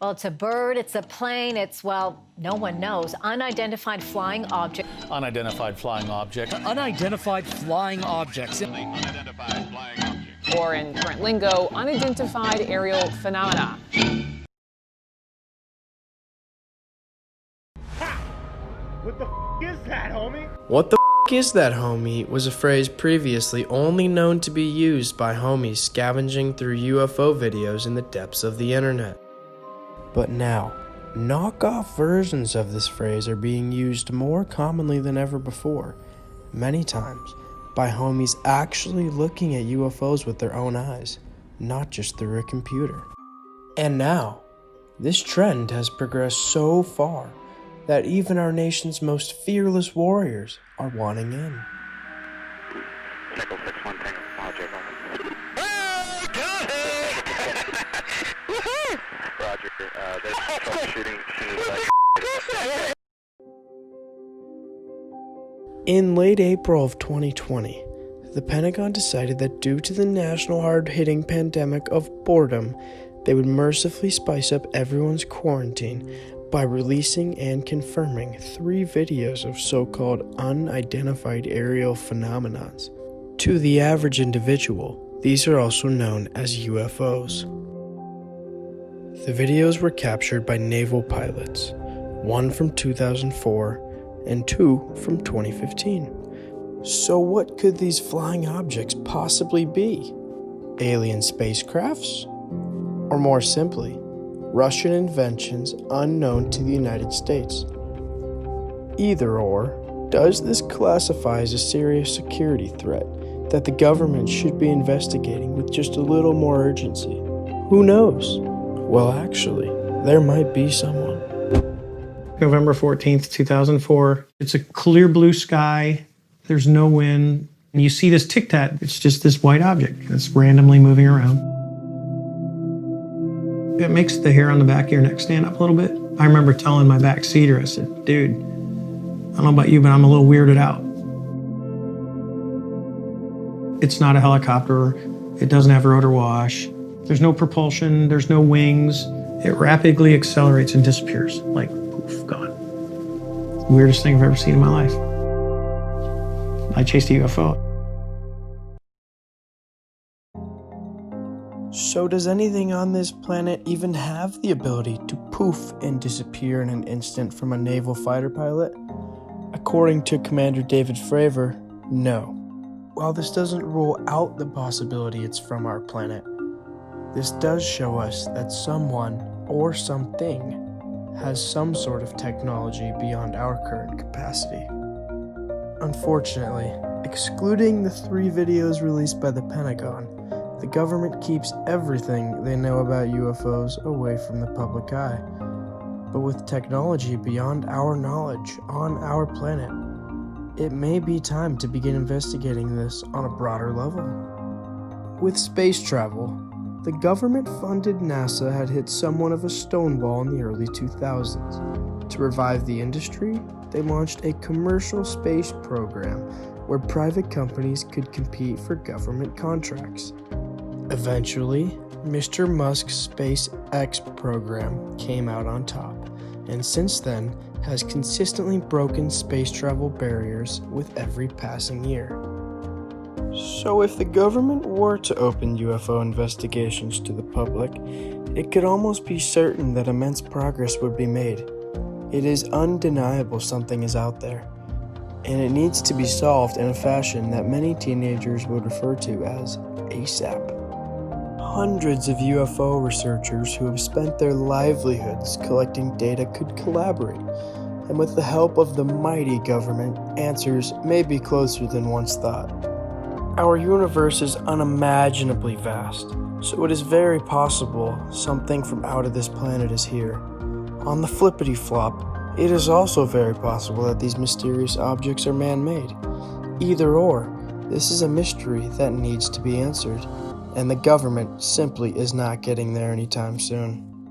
Well, it's a bird, it's a plane, it's, well, no one knows. Unidentified flying object. Unidentified flying object. Unidentified flying objects. Unidentified flying object. Or in current lingo, unidentified aerial phenomena. What the is that, homie? What the is that, homie? Was a phrase previously only known to be used by homies scavenging through UFO videos in the depths of the internet. But now, knockoff versions of this phrase are being used more commonly than ever before, many times by homies actually looking at UFOs with their own eyes, not just through a computer. And now, this trend has progressed so far that even our nation's most fearless warriors are wanting in. Echo 6-1 Tango, object on. Roger, there's troubleshooting. In late April of 2020, the Pentagon decided that due to the national hard-hitting pandemic of boredom, they would mercifully spice up everyone's quarantine by releasing and confirming 3 videos of so-called unidentified aerial phenomenons. To the average individual, these are also known as UFOs. The videos were captured by naval pilots, one from 2004 and 2 from 2015. So what could these flying objects possibly be? Alien spacecrafts? Or more simply, Russian inventions unknown to the United States? Either or, does this classify as a serious security threat that the government should be investigating with just a little more urgency? Who knows? Well, actually, there might be someone. November 14th, 2004. It's a clear blue sky. There's no wind. And you see this tic-tac. It's just this white object that's randomly moving around. It makes the hair on the back of your neck stand up a little bit. I remember telling my back seater, I said, dude, I don't know about you, but I'm a little weirded out. It's not a helicopter. It doesn't have rotor wash. There's no propulsion. There's no wings. It rapidly accelerates and disappears. Like, poof, gone. Weirdest thing I've ever seen in my life. I chased a UFO. So does anything on this planet even have the ability to poof and disappear in an instant from a naval fighter pilot? According to Commander David Fravor, no. While this doesn't rule out the possibility it's from our planet, this does show us that someone or something has some sort of technology beyond our current capacity. Unfortunately, excluding the 3 videos released by the Pentagon, the government keeps everything they know about UFOs away from the public eye. But with technology beyond our knowledge on our planet, it may be time to begin investigating this on a broader level. With space travel, the government-funded NASA had hit somewhat of a stonewall in the early 2000s. To revive the industry, they launched a commercial space program where private companies could compete for government contracts. Eventually, Mr. Musk's SpaceX program came out on top, and since then has consistently broken space travel barriers with every passing year. So if the government were to open UFO investigations to the public, it could almost be certain that immense progress would be made. It is undeniable something is out there, and it needs to be solved in a fashion that many teenagers would refer to as ASAP. Hundreds of UFO researchers who have spent their livelihoods collecting data could collaborate, and with the help of the mighty government, answers may be closer than once thought. Our universe is unimaginably vast, so it is very possible something from out of this planet is here. On the flippity flop, it is also very possible that these mysterious objects are man-made. Either or, this is a mystery that needs to be answered, and the government simply is not getting there anytime soon.